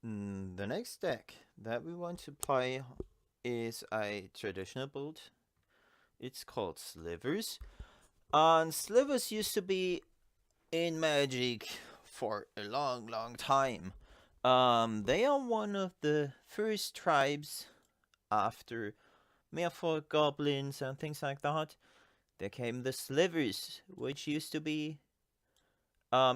The next deck that we want to play is a traditional build. It's called Slivers. And Slivers used to be in Magic for a long, long time. They are one of the first tribes after Merfolk, goblins, and things like that. There came the Slivers, which used to be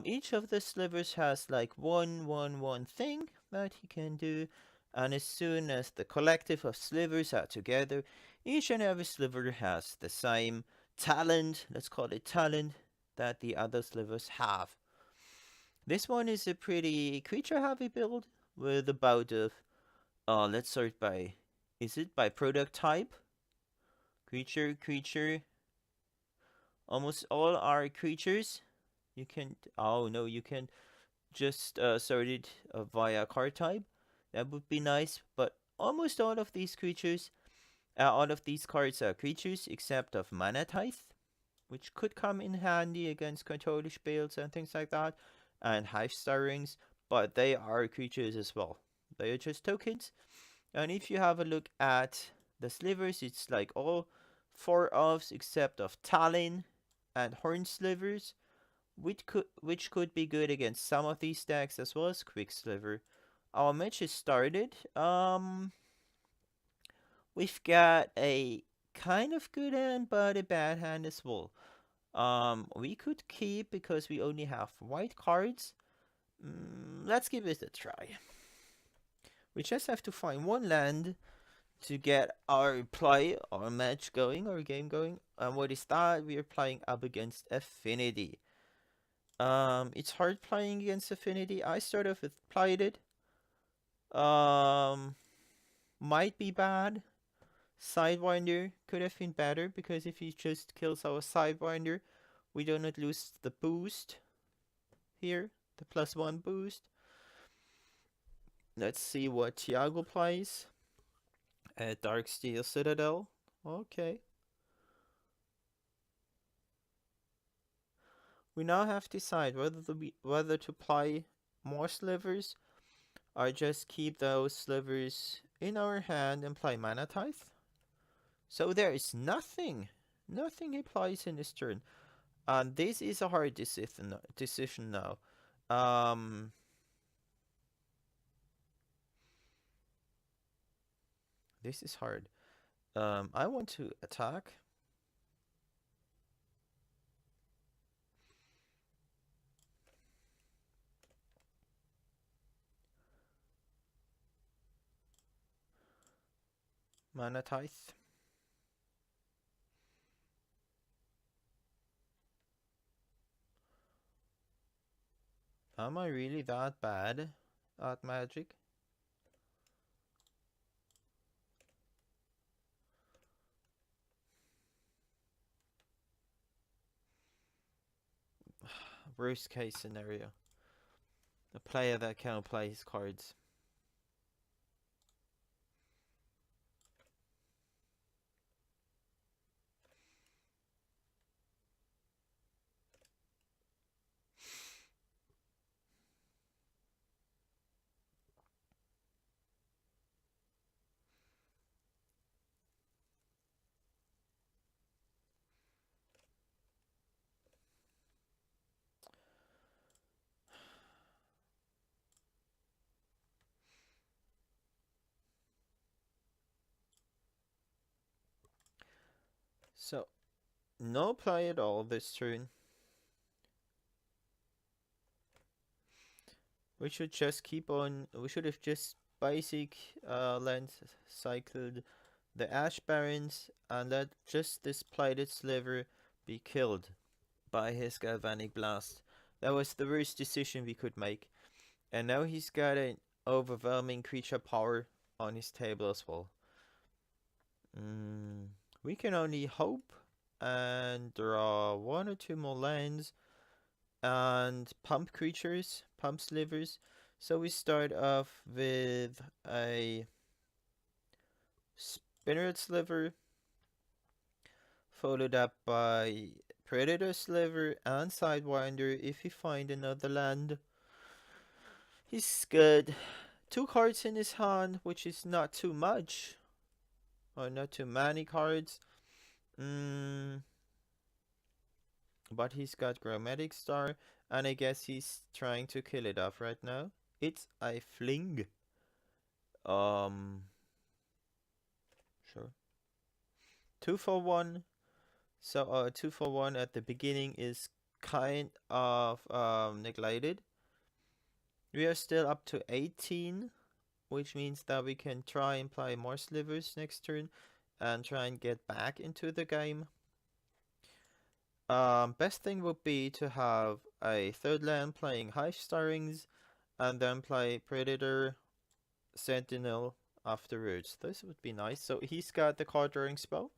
each of the slivers has like one thing that he can do, and as soon as the collective of slivers are together, each and every sliver has the same talent, let's call it talent, that the other slivers have. This one is a pretty creature heavy build with about of let's sort by, is it by product type? Creature. Almost all are creatures. You can, oh no, you can just sort it via card type. That would be nice, but almost all of these cards are creatures except of Mana Tithe, which could come in handy against controllish builds and things like that, and Hive Stirrings, but they are creatures as well. They are just tokens. And if you have a look at the slivers, it's like all four ofs except of Talon and Horn slivers, which could be good against some of these decks as well as Quicksliver. Our match is started. We've got a kind of good hand, but a bad hand as well. We could keep because we only have white cards. Let's give it a try. We just have to find one land to get our play, our match going, our game going. And what is that? We are playing up against Affinity. It's hard playing against Affinity. I sort of played it. Um, might be bad. Sidewinder could have been better because if he just kills our Sidewinder, we do not lose the boost here, the +1 boost. Let's see what Tiago plays. Darksteel Citadel. Okay. We now have to decide whether to play more slivers or just keep those slivers in our hand and play Mana Tithe. So there is nothing he plays in this turn. And this is a hard decision now. Um, this is hard. I want to attack. Mana Tithe. Am I really that bad at Magic? Worst case scenario. A player that cannot play his cards. So, no play at all this turn. We should just keep on. We should have just basic land cycled the Ash Barons and let just this Blighted Sliver be killed by his Galvanic Blast. That was the worst decision we could make. And now he's got an overwhelming creature power on his table as well. We can only hope and draw one or two more lands and pump creatures, pump slivers. So we start off with a Spirit Sliver, followed up by Predator Sliver and Sidewinder if we find another land. He's good. 2 cards in his hand, which is not too much. Or not too many cards. But he's got Chromatic Star, and I guess he's trying to kill it off right now. It's a fling. Sure. 2 for 1. So 2 for 1 at the beginning is kind of neglected. We are still up to 18, which means that we can try and play more Slivers next turn and try and get back into the game. Best thing would be to have a third land playing Hive Starrings and then play Predator, Sentinel afterwards. This would be nice. So he's got the card drawing spell.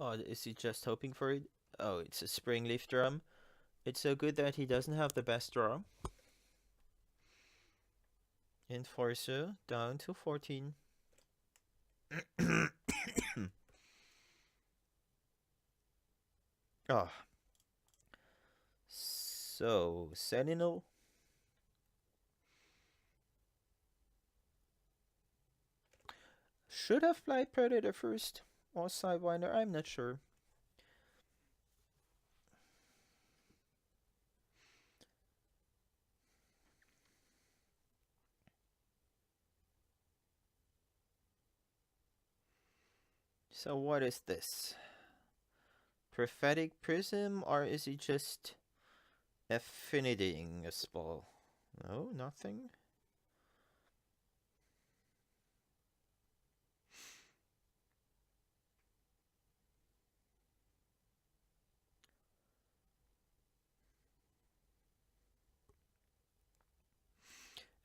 Oh, is he just hoping for it? Oh, it's a Springleaf Drum. It's so good that he doesn't have the best draw. Enforcer down to 14. Oh. So, Sentinel. Should have played Predator first. Or Sidewinder, I'm not sure. So what is this? Prophetic Prism, or is he just affinitying a spell? No, nothing.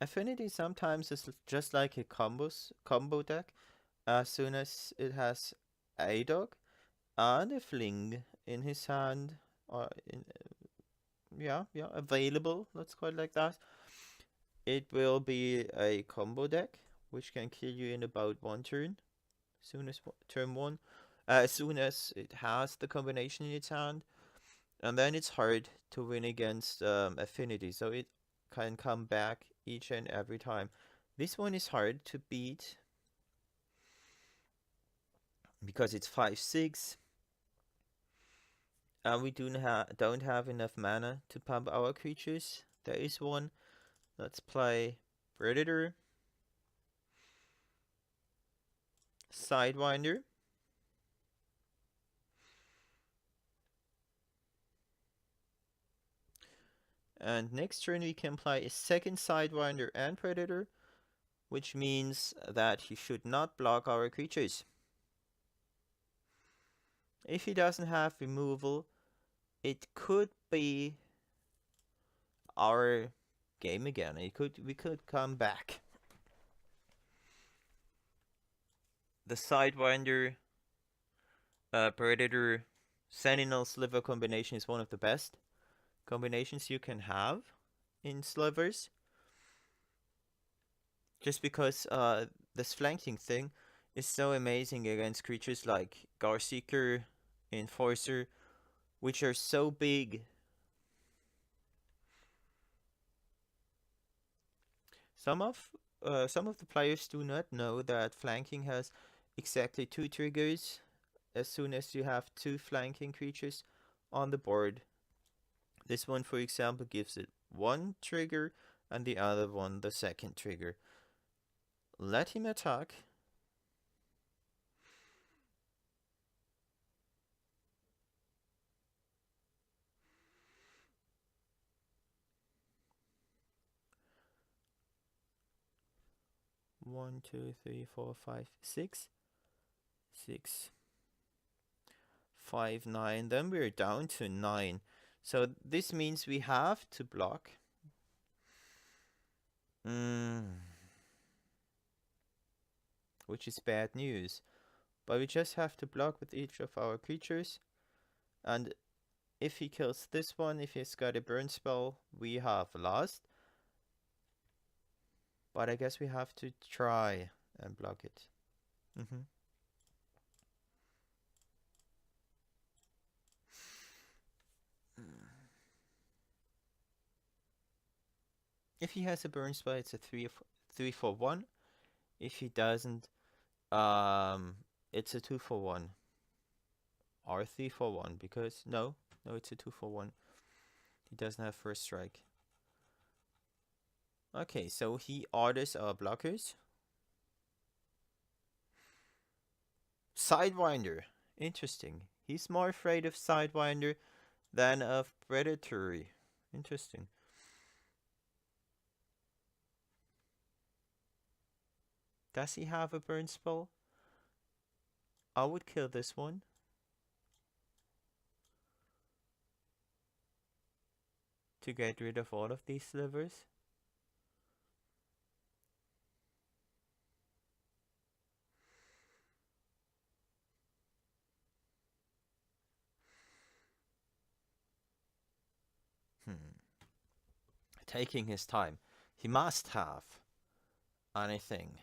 Affinity sometimes is just like a combo deck. As soon as it has a dog and a fling in his hand, or available, let's call it like that, it will be a combo deck which can kill you in about 1 turn. Soon as turn 1, as soon as it has the combination in its hand, and then it's hard to win against Affinity, so it can come back each and every time. This one is hard to beat because it's 5/6, and we don't have enough mana to pump our creatures. There is one. Let's play Predator, Sidewinder, and next turn we can play a second Sidewinder and Predator, which means that he should not block our creatures. If he doesn't have removal, it could be our game again. We could come back. The Sidewinder, Predator, Sentinel Sliver combination is one of the best combinations you can have in Slivers. Just because this flanking thing is so amazing against creatures like Garseeker, Enforcer, which are so big. Some of the players do not know that flanking has exactly 2 triggers as soon as you have 2 flanking creatures on the board. This one, for example, gives it 1 trigger and the other one the second trigger. Let him attack. One, two, three, four, five, six. 6, 5, 9. Then we're down to 9. So this means we have to block. Which is bad news. But we just have to block with each of our creatures. And if he kills this one, if he's got a burn spell, we have lost. But I guess we have to try and block it. If he has a burn spell, it's a 3 for 1. If he doesn't, it's a 2 for 1 or 3 for 1 because no, it's a 2 for 1. He doesn't have first strike. Okay, so he orders our blockers. Sidewinder. Interesting. He's more afraid of Sidewinder than of Predatory. Interesting. Does he have a burn spell? I would kill this one. To get rid of all of these slivers. Taking his time. He must have anything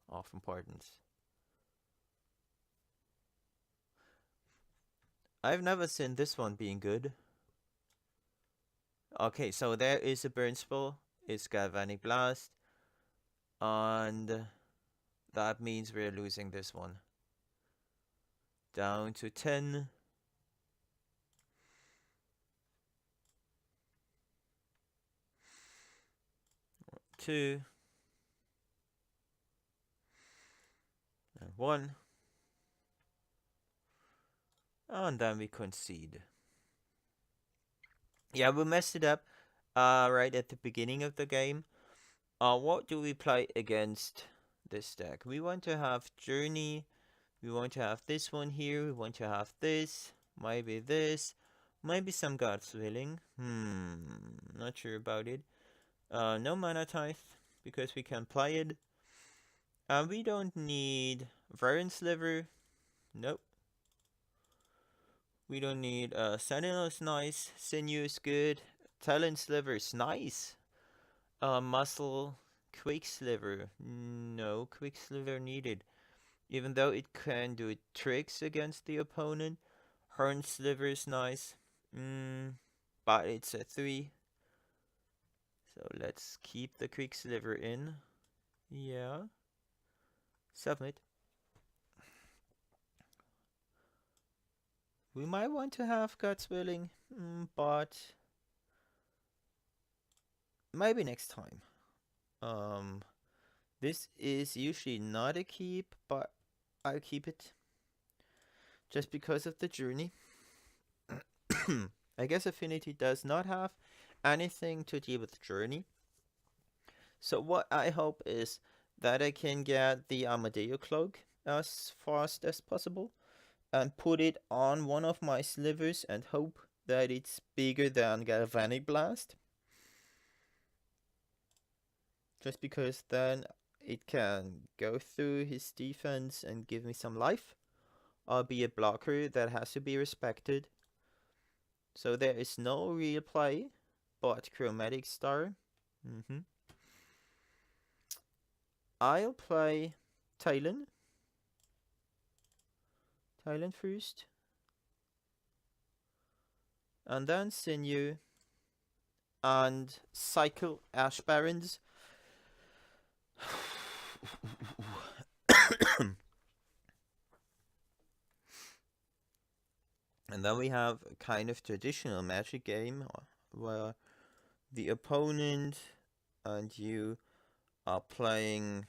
of importance. I've never seen this one being good. Okay, so there is a burn spell. It's Galvanic Blast. And that means we're losing this one. Down to 10. 2. And 1. And then we concede. Yeah, we messed it up right at the beginning of the game. What do we play against this deck? We want to have Journey. We want to have this one here. We want to have this. Maybe this. Maybe some God's Willing. Not sure about it. No Mana Tithe, because we can play it. We don't need Varian Sliver. Nope. We don't need Sentinel is nice. Sinew is good. Talon Sliver is nice. Muscle Quicksliver. No Quicksliver needed. Even though it can do tricks against the opponent. Horn Sliver is nice. But it's a 3. So let's keep the Quicksliver in. Yeah. Submit. We might want to have God's Willing, but maybe next time. This is usually not a keep, but I'll keep it. Just because of the journey. I guess Affinity does not have anything to deal with journey. So what I hope is that I can get the Amadeo cloak as fast as possible and put it on one of my slivers and hope that it's bigger than Galvanic Blast. Just because then it can go through his defense and give me some life. I'll be a blocker that has to be respected. So there is no real play, but Chromatic Star. I'll play Talon. Talon first. And then Sinew. And cycle Ash Barons. And then we have a kind of traditional Magic game where the opponent and you are playing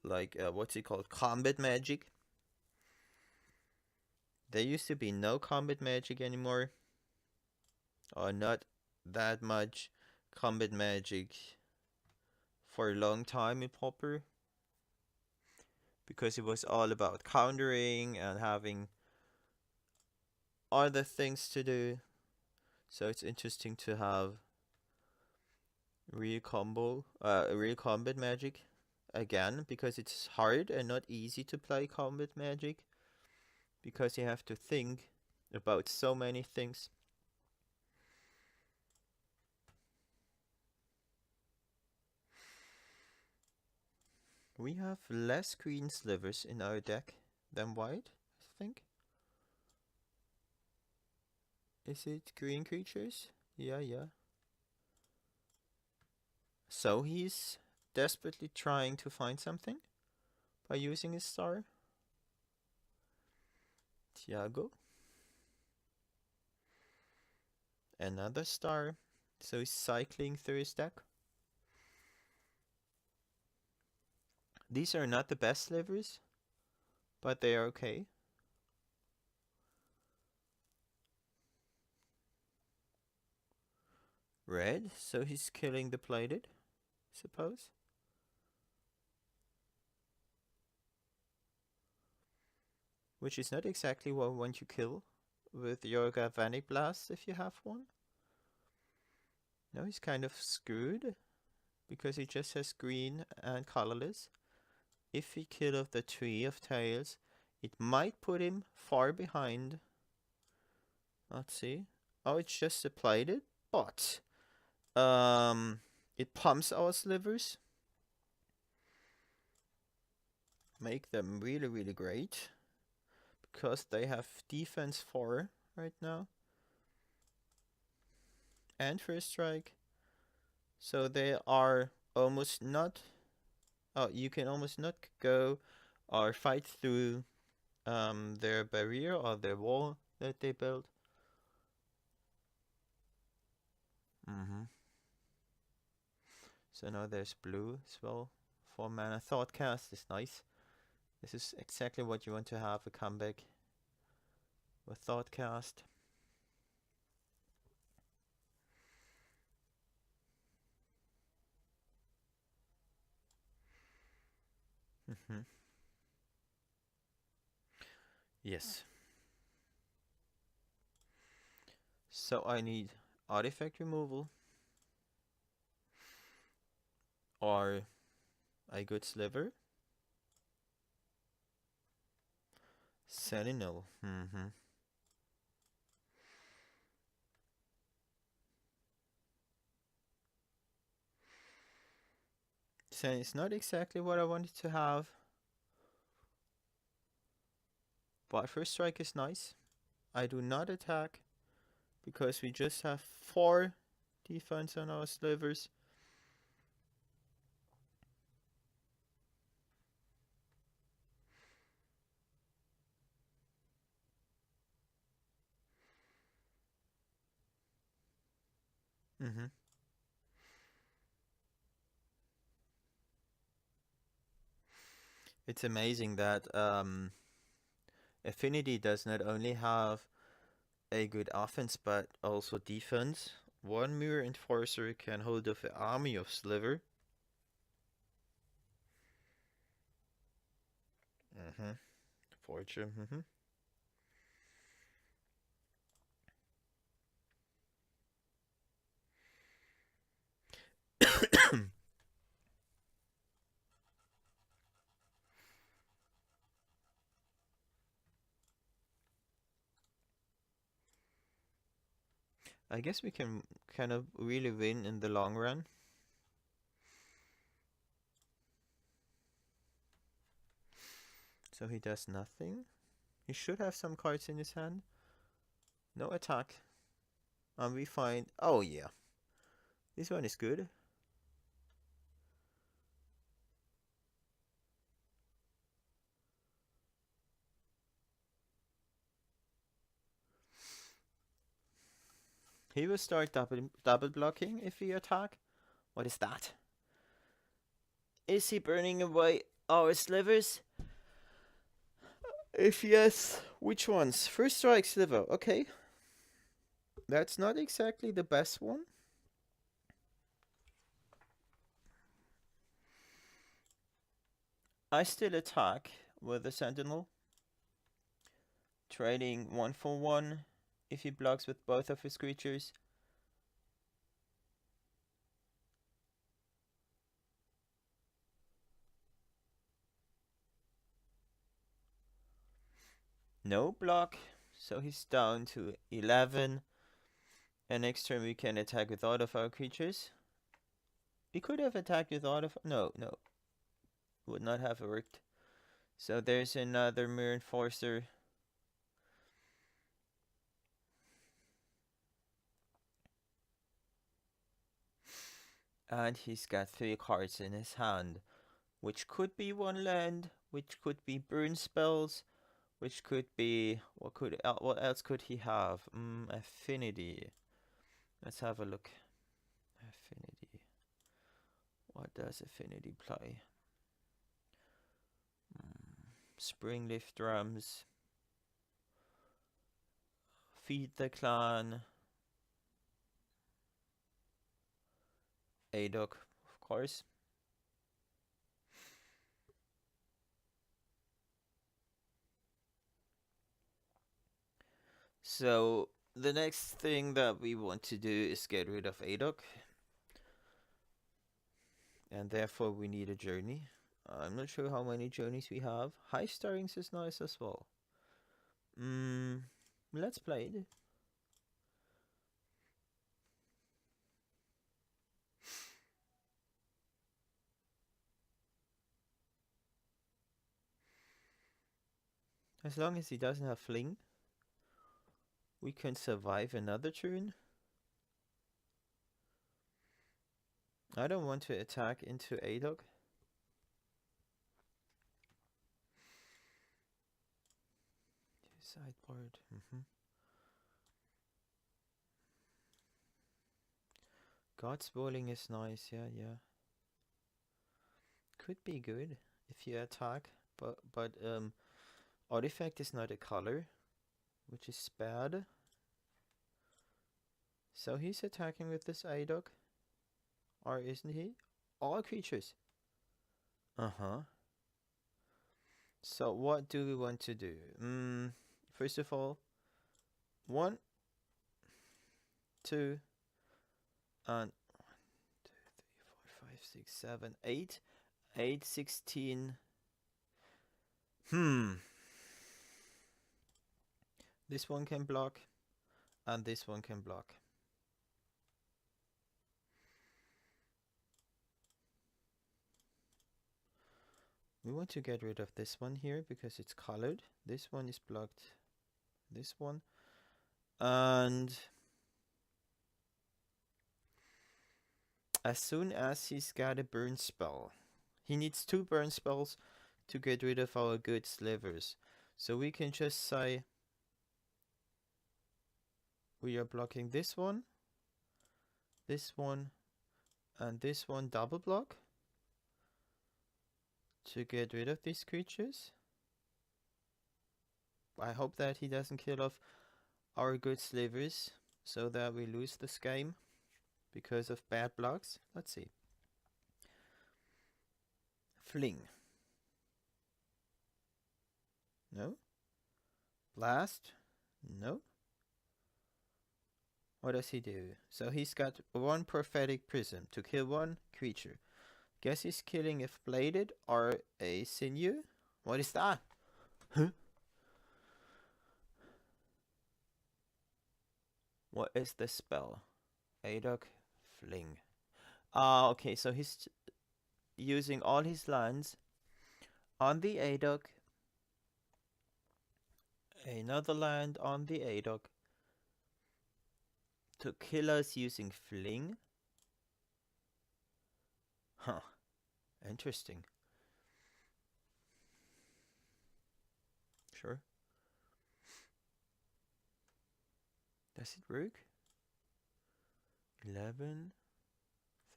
like what's it called, combat Magic. There used to be no combat Magic anymore, or not that much combat Magic for a long time in Pauper, because it was all about countering and having other things to do. So it's interesting to have real combat Magic again, because it's hard and not easy to play combat Magic, because you have to think about so many things. We have less green slivers in our deck than white, I think. Is it green creatures? Yeah. So he's desperately trying to find something by using his star. Tiago. Another star. So he's cycling through his deck. These are not the best slivers, but they are okay. Red, so he's killing the plated, suppose. Which is not exactly what I want to kill with your Galvanic Blast if you have one. No, he's kind of screwed because he just has green and colorless. If he kills the Tree of Tails, it might put him far behind. Let's see. Oh, it's just a plated, but it pumps our slivers. Make them really, really great. Because they have defense 4 right now. And first strike. So they are almost not... Oh, you can almost not go or fight through their barrier or their wall that they built. So now there's blue as well. 4 mana. Thoughtcast is nice. This is exactly what you want to have, a comeback with Thoughtcast. Yes. So I need artifact removal or a good sliver. Sentinel. So it's not exactly what I wanted to have. But first strike is nice. I do not attack because we just have 4 defense on our slivers. It's amazing that Affinity does not only have a good offense but also defense. One Mirror Enforcer can hold off an army of Sliver. Fortune. I guess we can kind of really win in the long run. So he does nothing. He should have some cards in his hand. No attack. And we find... Oh yeah. This one is good. He will start double blocking if we attack. What is that? Is he burning away our slivers? If yes, which ones? First strike sliver, okay. That's not exactly the best one. I still attack with the Sentinel. Trading 1 for 1 if he blocks with both of his creatures. No block, so he's down to 11. And next turn we can attack with all of our creatures. We could have attacked with all of... No. Would not have worked. So there's another Mirror Enforcer. And he's got 3 cards in his hand, which could be 1 land, which could be burn spells, which could be what else could he have? Affinity. Let's have a look. Affinity. What does Affinity play? Springleaf Drums. Feed the Clan. Adok, of course. So the next thing that we want to do is get rid of Adok. And therefore we need a journey. I'm not sure how many journeys we have. High Starrings is nice as well. Let's play it. As long as he doesn't have Fling, we can survive another turn. I don't want to attack into Adok. Sideboard. God's Bowling is nice, yeah. Could be good if you attack, but Artifact is not a color, which is bad. So he's attacking with this Adok. Or isn't he? All creatures. So what do we want to do? First of all, 1, 2, and 1, 2, 3, 4, 5, 6, 7, 8. 8, 16. This one can block, and this one can block. We want to get rid of this one here because it's colored. This one is blocked. This one. And as soon as he's got a burn spell, he needs 2 burn spells to get rid of our good slivers. So we can just say we are blocking this one, and this one double block to get rid of these creatures. I hope that he doesn't kill off our good slivers so that we lose this game because of bad blocks. Let's see. Fling. No. Blast. No. What does he do? So he's got 1 Prophetic Prism to kill 1 creature. Guess he's killing a Bladed or a Sinew. What is that? Huh? What is the spell? Adok Fling. Okay, so he's using all his lands on the Adok. Another land on the Adok to kill us using Fling. Huh. Interesting. Sure. Does it work? 11,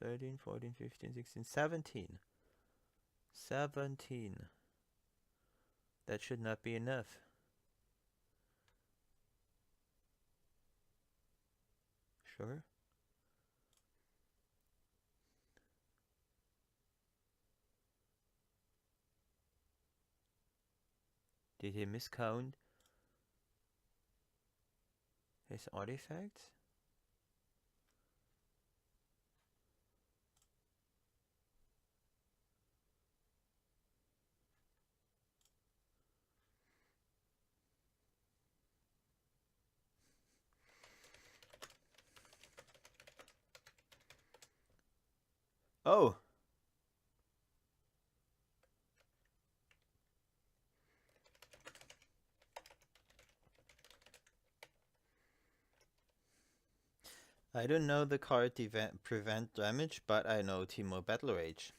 13, 14, 15, 16, 17. 17. That should not be enough. Sure. Did he miscount his artifacts? Oh! I don't know the card prevent damage, but I know Teemo Battle Rage.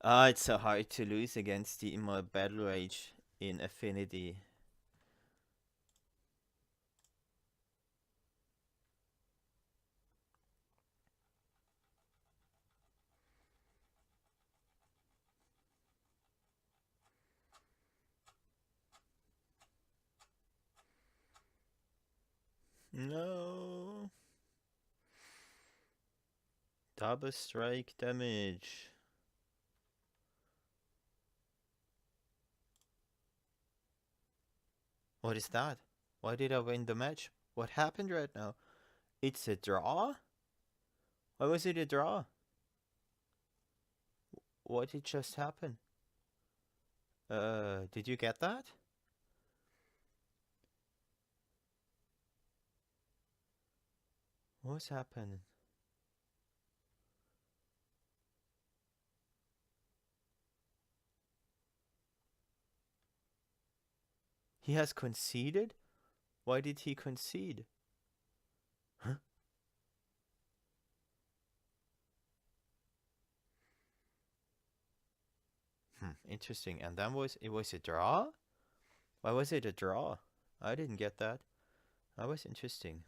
Ah, it's so hard to lose against Teemo Battle Rage in Affinity. No. Double strike damage. What is that? Why did I win the match? What happened right now? It's a draw? Why was it a draw? What did just happen? Did you get that? What's happening? He has conceded? Why did he concede? Huh? Interesting. And then it was a draw? Why was it a draw? I didn't get that. That was interesting.